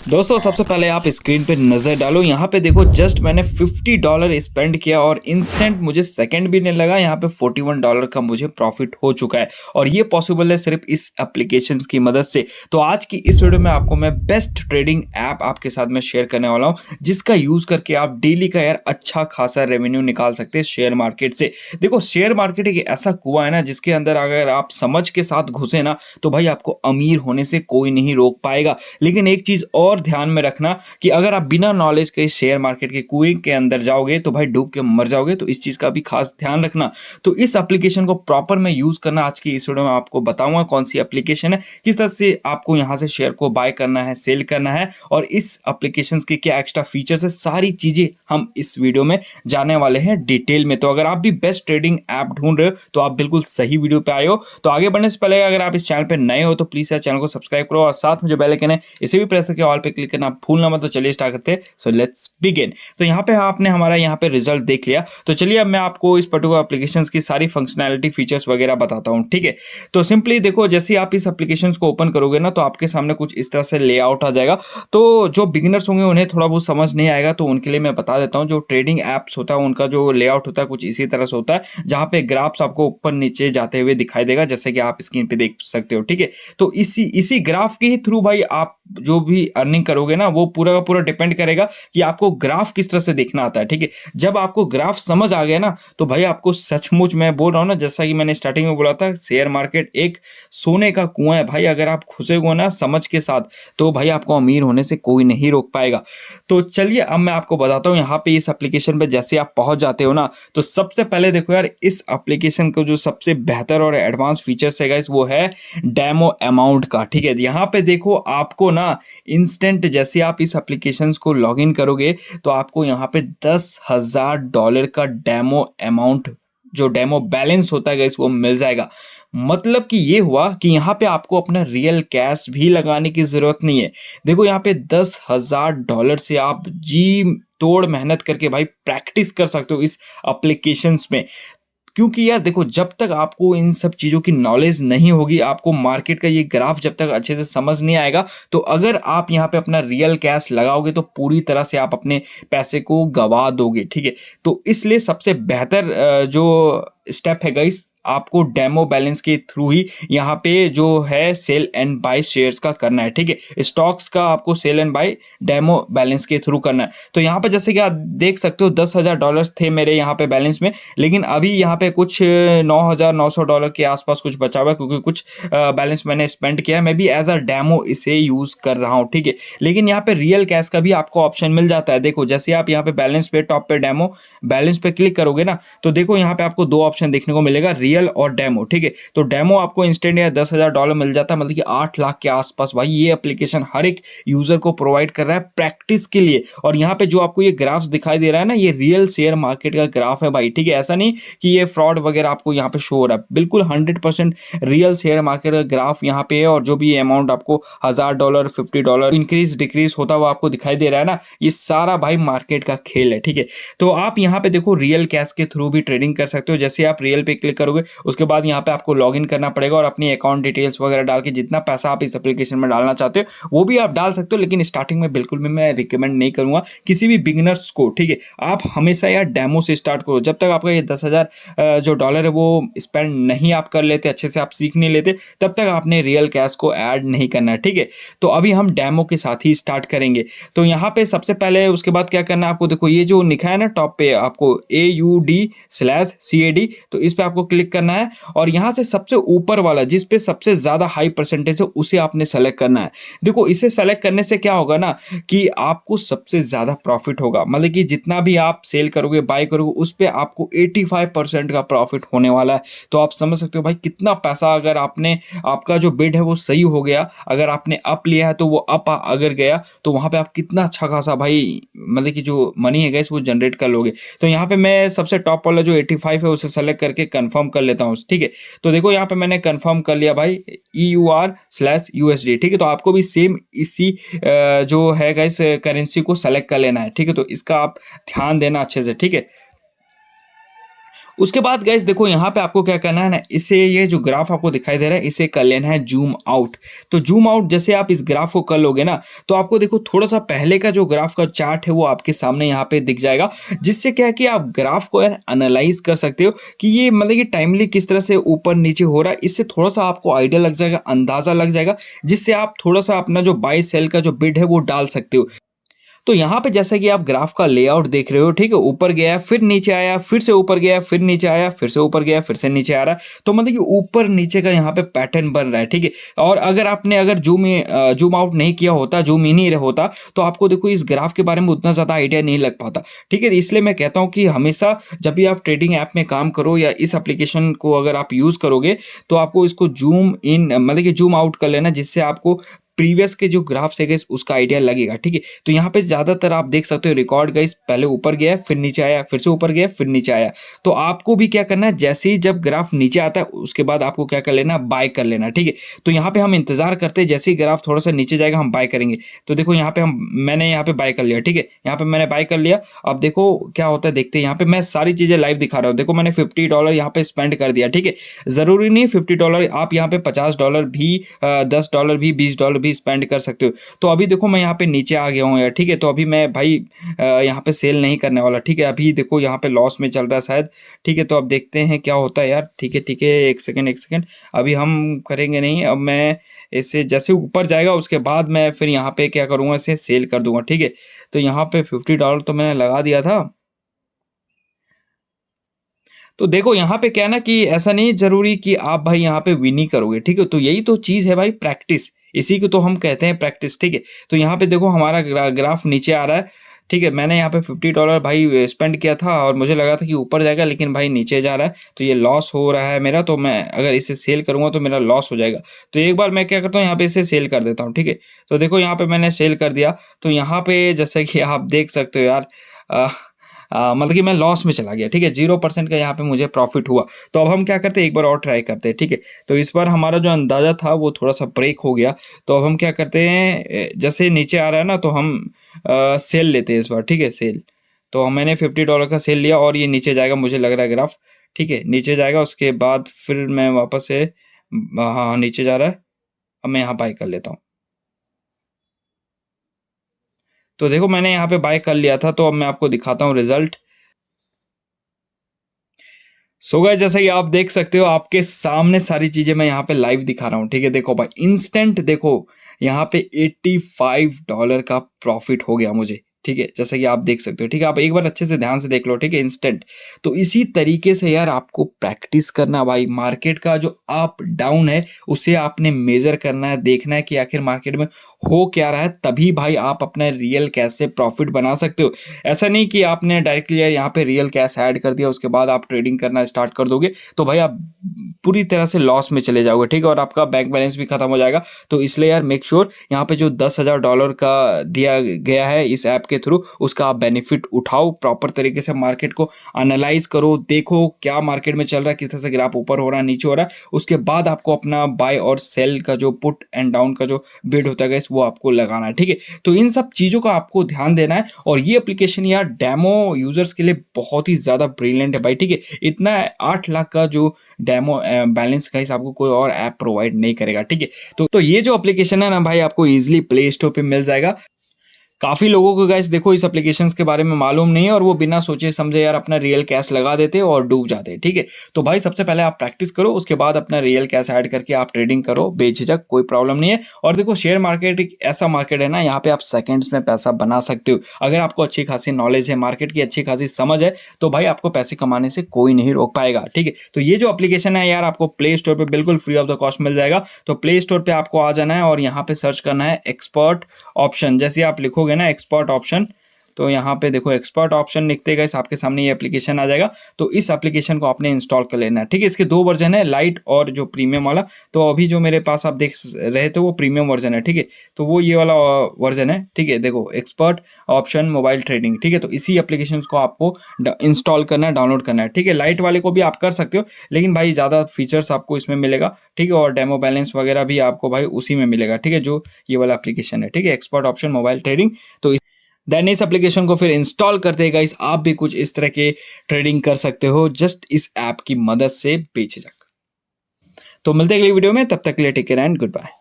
दोस्तों सबसे पहले आप स्क्रीन पे नज़र डालो, यहाँ पे देखो जस्ट मैंने $50 स्पेंड किया और इंस्टेंट मुझे सेकंड भी नहीं लगा, यहाँ पे $41 का मुझे प्रॉफिट हो चुका है और ये पॉसिबल है सिर्फ इस एप्लीकेशंस की मदद से। तो आज की इस वीडियो में आपको मैं बेस्ट ट्रेडिंग ऐप आपके साथ में शेयर करने वाला हूँ, जिसका यूज़ करके आप डेली का यार अच्छा खासा रेवेन्यू निकाल सकते हैं शेयर मार्केट से। देखो शेयर मार्केट एक ऐसा कुआं है ना, जिसके अंदर अगर आप समझ के साथ घुसे ना, तो भाई आपको अमीर होने से कोई नहीं रोक पाएगा। लेकिन एक चीज़ और ध्यान में रखना कि अगर आप बिना नॉलेज के शेयर मार्केट के कुएं के अंदर जाओगे तो भाई डूब के मर जाओगे। तो इस चीज का भी खास ध्यान रखना। तो इस एप्लीकेशन को प्रॉपर में यूज करना आज की इस वीडियो में आपको बताऊंगा कौन सी एप्लीकेशन है, किस तरह से आपको यहां से शेयर को बाय करना है, सेल करना है और इस एप्लीकेशन के क्या एक्स्ट्रा फीचर्स है, सारी चीजें हम इस वीडियो में जानने वाले हैं डिटेल में। तो अगर आप भी बेस्ट ट्रेडिंग ऐप ढूंढ रहे हो तो आप बिल्कुल सही वीडियो पे आए हो। तो आगे बढ़ने से पहले अगर आप इस चैनल पे नए हो तो प्लीज यार चैनल को सब्सक्राइब करो और साथ में जो बेल आइकन है इसे भी प्रेस करके ऑल पे क्लिक करना भूलना मत। तो चलिए स्टार्ट करते हैं। So let's begin. तो यहाँ पे आपने हमारा यहाँ पे रिजल्ट देख लिया। तो चलिए अब मैं आपको इस पर्टिकुलर एप्लीकेशन की सारी फंक्शनैलिटी फीचर्स वगैरह बताता हूँ, ठीक है। तो सिंपली देखो, जैसे आप इस एप्लीकेशन को ओपन करोगे ना, तो आपके सामने कुछ इस तरह से लेआउट आ जाएगा। तो जो बिगिनर्स होंगे उन्हें थोड़ा बहुत समझ नहीं आएगा, तो उनके लिए मैं बता देता हूँ। जो ट्रेडिंग एप्स होता है उनका जो लेआउट होता है कुछ इसी तरह से होता है, जहाँ पे ग्राफ्स आपको ऊपर नीचे जाते हुए दिखाई देगा, जैसे कि आप स्क्रीन पे देख सकते हो, ठीक है। तो इसी ग्राफ के ही थ्रू भाई आप जो भी अर्निंग करोगे ना, वो पूरा का पूरा डिपेंड करेगा कि आपको ग्राफ किस तरह से देखना आता है, ठीक है। जब आपको ग्राफ समझ आ गया ना, तो भाई आपको सचमुच मैं बोल रहा हूँ ना, जैसा कि मैंने स्टार्टिंग में बोला था, शेयर मार्केट एक सोने का कुआं है भाई। अगर आप घुसे हो ना समझ के साथ, तो भाई आपको अमीर होने से कोई नहीं रोक पाएगा। तो चलिए अब मैं आपको बताता हूँ। यहाँ पे इस एप्लीकेशन पे जैसे आप पहुंच जाते हो ना, तो सबसे पहले देखो यार, इस एप्लीकेशन का जो सबसे बेहतर और एडवांस फीचर्स है गाइस, वो है डेमो अमाउंट का, ठीक है। यहाँ पे देखो आपको ना इंस्टेंट, जैसे आप इस एप्लीकेशन को लॉगिन करोगे तो आपको यहाँ पे $10,000 का डेमो अमाउंट, जो डेमो बैलेंस होता है गाइस, वो मिल जाएगा। मतलब कि ये हुआ कि यहाँ पे आपको अपना रियल कैश भी लगाने की जरूरत नहीं है। देखो यहाँ पे $10,000 से आप जी तोड़ मेहनत करके भाई प्रैक्टिस कर सकते हो इस एप्लीकेशंस में। क्योंकि यार देखो, जब तक आपको इन सब चीज़ों की नॉलेज नहीं होगी, आपको मार्केट का ये ग्राफ जब तक अच्छे से समझ नहीं आएगा, तो अगर आप यहाँ पे अपना रियल कैश लगाओगे तो पूरी तरह से आप अपने पैसे को गवा दोगे, ठीक है। तो इसलिए सबसे बेहतर जो स्टेप है गाइस, आपको डेमो बैलेंस के थ्रू ही यहाँ पे जो है सेल एंड बाय शेयर्स का करना है, ठीक है। स्टॉक्स का आपको sell and buy demo balance के थ्रू करना है। तो यहाँ पे जैसे कि आप देख सकते हो, $10,000 थे मेरे यहाँ पे बैलेंस में, लेकिन अभी यहाँ पे कुछ $9,900 के आसपास कुछ बचा हुआ है, क्योंकि कुछ बैलेंस मैंने स्पेंड किया है। मैं भी एज अ डेमो इसे यूज कर रहा हूँ, ठीक है। लेकिन यहाँ पे रियल कैश का भी आपको ऑप्शन मिल जाता है। देखो जैसे आप यहाँ पे बैलेंस पे टॉप पे डेमो बैलेंस पे क्लिक करोगे ना, तो देखो यहाँ पे आपको दो ऑप्शन देखने को मिलेगा, रियल और डेमो, ठीक है। तो डेमो आपको इंस्टेंट या $10,000 मिल जाता है, मतलब कि 8 लाख के आसपास। भाई ये एप्लीकेशन हर एक यूजर को प्रोवाइड कर रहा है प्रैक्टिस के लिए। और यहाँ पे जो आपको ये ग्राफ्स दिखाई दे रहा है ना, ये रियल शेयर मार्केट का ग्राफ है भाई, ठीक है। ऐसा नहीं कि ये फ्रॉड वगैरह आपको यहाँ पे शो हो रहा है, बिल्कुल 100% रियल शेयर मार्केट का ग्राफ यहाँ पे है। और जो भी अमाउंट आपको $1,000 $50 इंक्रीज डिक्रीज होता हुआ आपको दिखाई दे रहा है ना, ये सारा भाई मार्केट का खेल है, ठीक है। तो आप यहाँ पे देखो रियल कैश के थ्रू भी ट्रेडिंग कर सकते हो। जैसे आप रियल पे क्लिक करोगे, उसके बाद यहाँ पे आपको लॉगिन करना पड़ेगा और अपनी अकाउंट डिटेल्स वगैरह डाल के जितना पैसा आप इस एप्लीकेशन में डालना चाहते हो वो भी आप डाल सकते हो। लेकिन स्टार्टिंग में बिल्कुल भी मैं रिकमेंड नहीं करूंगा किसी भी बिगिनर्स को, ठीक है। आप हमेशा यार डेमो से स्टार्ट करो। जब तक आपका ये 10,000 जो डॉलर है वो स्पेंड नहीं आप कर लेते, अच्छे से आप सीख नहीं लेते, तब तक आपने रियल कैश को ऐड नहीं करना है, ठीक है। तो अभी हम डेमो के साथ ही स्टार्ट करेंगे। तो यहाँ पे सबसे पहले उसके बाद क्या करना है आपको, देखो ये जो लिखा है ना टॉप पे आपको AUD/CAD, तो इस पे आपको क्लिक करना है और यहां से सबसे ऊपर वाला जिस पे सबसे ज्यादा हाई परसेंटेज है उसे आपने सेलेक्ट करना है। देखो इसे सेलेक्ट करने से क्या होगा ना, कि आपको सबसे ज्यादा प्रॉफिट होगा। मतलब कि जितना भी आप सेल करोगे बाय करोगे उस पे आपको 85% का प्रॉफिट होने वाला है। तो आप समझ सकते हो भाई कितना पैसा, अगर आपने आपका जो बिड है वो सही हो गया, अगर आपने अप लिया है तो वो अप अगर गया, तो वहां पे आप कितना अच्छा खासा भाई मतलब कि जो मनी है गैस वो जनरेट कर लोगे। तो यहाँ पे मैं सबसे टॉप वाला जो 85 है उसे सेलेक्ट करके कंफर्म कर लेता हूँ, ठीक है। तो देखो यहाँ पे मैंने कंफर्म कर लिया भाई EUR/USD, ठीक है। तो आपको भी सेम इसी जो है गाइस करेंसी को सेलेक्ट कर लेना है, ठीक है। तो इसका आप ध्यान देना अच्छे से, ठीक है। उसके बाद गाइस देखो यहाँ पे आपको क्या करना है ना, इसे ये जो ग्राफ आपको दिखाई दे रहा है इसे कर लेना है ज़ूम आउट। तो ज़ूम आउट जैसे आप इस ग्राफ को कर लोगे ना, तो आपको देखो थोड़ा-सा पहले का जो ग्राफ का चार्ट है वो आपके सामने यहाँ पे दिख जाएगा। जिससे क्या है कि आप ग्राफ को यार एनालाइज़ कर सकते हो कि ये मतलब ये टाइमली किस तरह से ऊपर-नीचे हो रहा है। इससे थोड़ा-सा आपको आइडिया लग जाएगा, अंदाज़ा लग जाएगा, जिससे आप थोड़ा-सा अपना जो बाय सेल का जो बिड है वो डाल सकते हो। तो यहाँ पे जैसा कि आप ग्राफ का लेआउट देख रहे हो, ठीक है? ऊपर गया, फिर नीचे आया, फिर से ऊपर गया, फिर नीचे आया, फिर से ऊपर गया, फिर से नीचे आ रहा है। तो मतलब कि ऊपर-नीचे का यहाँ पे पैटर्न बन रहा है, ठीक है? और अगर आपने अगर ज़ूम आउट नहीं किया होता, ज़ूम इन ही होता, तो आपको देखो इस ग्राफ के बारे में उतना ज़्यादा आइडिया नहीं लग पाता, ठीक है? इसलिए मैं कहता हूँ कि हमेशा जब भी आप ट्रेडिंग ऐप में काम करो या इस एप्लीकेशन को अगर आप यूज़ करोगे, तो आपको इसको ज़ूम इन मतलब कि ज़ूम आउट कर लेना, जिससे आपको प्रीवियस के जो ग्राफ्स है गाइस उसका आइडिया लगेगा, ठीक है? तो यहाँ पे ज़्यादातर आप देख सकते हो रिकॉर्ड गाइस पहले ऊपर गया, फिर नीचे आया, फिर से ऊपर गया, फिर नीचे आया। तो आपको भी क्या करना है, जैसे ही जब ग्राफ नीचे आता है उसके बाद आपको क्या कर लेना, बाय कर लेना, ठीक है? तो यहाँ पे हम इंतज़ार करते हैं, जैसे ही ग्राफ थोड़ा-सा नीचे जाएगा हम बाय करेंगे। तो देखो यहाँ पे मैंने यहाँ पे बाय कर लिया, ठीक है? यहाँ पे मैंने बाय कर लिया। अब देखो क्या होता है देखते हैं, यहाँ पे मैं सारी चीज़ें लाइव दिखा रहा हूँ। देखो मैंने $50 यहाँ पे स्पेंड कर दिया, ठीक है? ज़रूरी नहीं है $50, आप यहाँ पे $50 भी $10 भी $20 भी स्पेंड कर सकते हो। तो अभी देखो मैं यहाँ पे नीचे आ गया हूँ यार, ठीक है? तो अभी मैं भाई यहाँ पे सेल नहीं करने वाला, ठीक है? अभी देखो यहाँ पे लॉस में चल रहा है शायद, ठीक है? तो अब देखते हैं क्या होता है यार, ठीक है, 1 सेकंड 1 सेकंड, अभी हम करेंगे नहीं, अब मैं इसे जैसे ऊपर जाएगा उसके बाद मैं फिर यहाँ पे क्या करूँगा, इसे सेल कर दूँगा, ठीक है? तो यहाँ पे $50 तो मैंने लगा दिया था। तो देखो यहाँ पे क्या है ना कि ऐसा नहीं ज़रूरी कि आप भाई यहाँ पे विन ही करोगे, ठीक है? तो यही तो चीज़ है भाई प्रैक्टिस, इसी को तो हम कहते हैं प्रैक्टिस, ठीक है? तो यहाँ पे देखो हमारा ग्राफ नीचे आ रहा है, ठीक है? मैंने यहाँ पे $50 भाई स्पेंड किया था और मुझे लगा था कि ऊपर जाएगा, लेकिन भाई नीचे जा रहा है, तो ये लॉस हो रहा है मेरा, तो मैं अगर इसे सेल करूँगा तो मेरा लॉस हो जाएगा। तो एक बार मैं क्या करता हूँ, यहाँ पे इसे सेल कर देता हूँ, ठीक है? तो देखो यहाँ पे मैंने सेल कर दिया, तो यहाँ पे जैसे कि आप देख सकते हो यार, अ मतलब कि मैं लॉस में चला गया, ठीक है? 0% का यहाँ पे मुझे प्रॉफ़िट हुआ। तो अब हम क्या करते हैं, एक बार और ट्राई करते हैं, ठीक है? तो इस बार हमारा जो अंदाज़ा था वो थोड़ा-सा ब्रेक हो गया। तो अब हम क्या करते हैं, जैसे नीचे आ रहा है ना, तो हम सेल लेते हैं इस बार, ठीक है? सेल। तो मैंने $50 का सेल लिया और ये नीचे जाएगा मुझे लग रहा है ग्राफ़, ठीक है? नीचे जाएगा उसके बाद फिर मैं वापस से हाँ, नीचे जा रहा है। अब मैं यहाँ बाय कर लेता हूँ। तो देखो मैंने यहाँ पे बाय कर लिया था, तो अब मैं आपको दिखाता हूँ रिज़ल्ट। सो गाइस जैसा कि आप देख सकते हो आपके सामने सारी चीज़ें मैं यहाँ पे लाइव दिखा रहा हूँ, ठीक है? देखो भाई इंस्टेंट देखो यहाँ पे $85 का प्रॉफ़िट हो गया मुझे, ठीक है? जैसा कि आप देख सकते हो, ठीक है? आप एक बार अच्छे से ध्यान से देख लो, ठीक है? इंस्टेंट। तो इसी तरीके से यार आपको प्रैक्टिस करना भाई, मार्केट का जो अप डाउन है उसे आपने मेज़र करना है, देखना है कि आखिर मार्केट में हो क्या रहा है, तभी भाई आप अपना रियल कैश से प्रॉफ़िट बना सकते हो। ऐसा नहीं कि आपने डायरेक्टली यार यहाँ पे रियल कैश ऐड कर दिया, उसके बाद आप ट्रेडिंग करना स्टार्ट कर दोगे, तो भाई आप पूरी तरह से लॉस में चले जाओगे, ठीक है? और आपका बैंक बैलेंस भी खत्म हो जाएगा। तो इसलिए यार मेक श्योर यहाँ पे जो $10,000 का दिया गया है इस ऐप के थ्रू, उसका आप बेनिफिट उठाओ, प्रॉपर तरीके से मार्केट को एनालाइज़ करो, देखो क्या मार्केट में चल रहा है, किस तरह से ग्राफ ऊपर हो रहा है, नीचे हो रहा है। उसके बाद आपको अपना बाय और सेल का जो पुट एंड डाउन का जो बिड होता है गाइस, वो आपको लगाना है, ठीक है? तो इन सब चीज़ों का आपको ध्यान देना है और ये एप्लीकेशन यार डेमो यूज़र्स के लिए बहुत ही ज़्यादा ब्रिलियंट है भाई, ठीक है? इतना 8 लाख का जो डेमो बैलेंस गाइस आपको कोई और ऐप प्रोवाइड नहीं करेगा, ठीक है? तो ये जो एप्लीकेशन है ना भाई आपको ईज़िली प्ले स्टोर पे मिल जाएगा। काफ़ी लोगों को गाइस देखो इस एप्लीकेशंस के बारे में मालूम नहीं है और वो बिना सोचे समझे यार अपना रियल कैश लगा देते हैं और डूब जाते हैं, ठीक है? तो भाई सबसे पहले आप प्रैक्टिस करो, उसके बाद अपना रियल कैश ऐड करके आप ट्रेडिंग करो बेझिझक, कोई प्रॉब्लम नहीं है। और देखो शेयर मार्केट एक ऐसा मार्केट है ना, यहाँ पे आप सेकंड्स में पैसा बना सकते हो। अगर आपको अच्छी खासी नॉलेज है, मार्केट की अच्छी खासी समझ है, तो भाई आपको पैसे कमाने से कोई नहीं रोक पाएगा, ठीक है? तो ये जो एप्लीकेशन है यार आपको प्ले स्टोर पे बिल्कुल फ्री ऑफ द कॉस्ट मिल जाएगा। तो प्ले स्टोर पे आपको आ जाना है और यहाँ पे सर्च करना है एक्सपर्ट ऑप्शन। जैसे आप लिखोगे ना एक्सपर्ट ऑप्शन, तो यहाँ पे देखो एक्सपर्ट ऑप्शन लिखते गाइस आपके सामने ये एप्लीकेशन आ जाएगा। तो इस एप्लीकेशन को आपने इंस्टॉल कर लेना है, ठीक है? इसके 2 वर्जन है, लाइट और जो प्रीमियम वाला। तो अभी जो मेरे पास आप देख रहे थे वो प्रीमियम वर्जन है, ठीक है? तो वो ये वाला वर्जन है, ठीक है? देखो एक्सपर्ट ऑप्शन मोबाइल ट्रेडिंग, ठीक है? तो इसी एप्लीकेशन को आपको इंस्टॉल करना है, डाउनलोड करना है, ठीक है? लाइट वाले को भी आप कर सकते हो, लेकिन भाई ज़्यादा फीचर्स आपको इसमें मिलेगा, ठीक है? और डेमो बैलेंस वगैरह भी आपको भाई उसी में मिलेगा, ठीक है? जो ये वाला एप्लीकेशन है, ठीक है? Expert option mobile trading. तो देन इस एप्लीकेशन को फिर इंस्टॉल करते ही गाइस आप भी कुछ इस तरह के ट्रेडिंग कर सकते हो जस्ट इस ऐप की मदद से बेझिझक। तो मिलते हैं अगली वीडियो में, तब तक के लिए take care and good bye.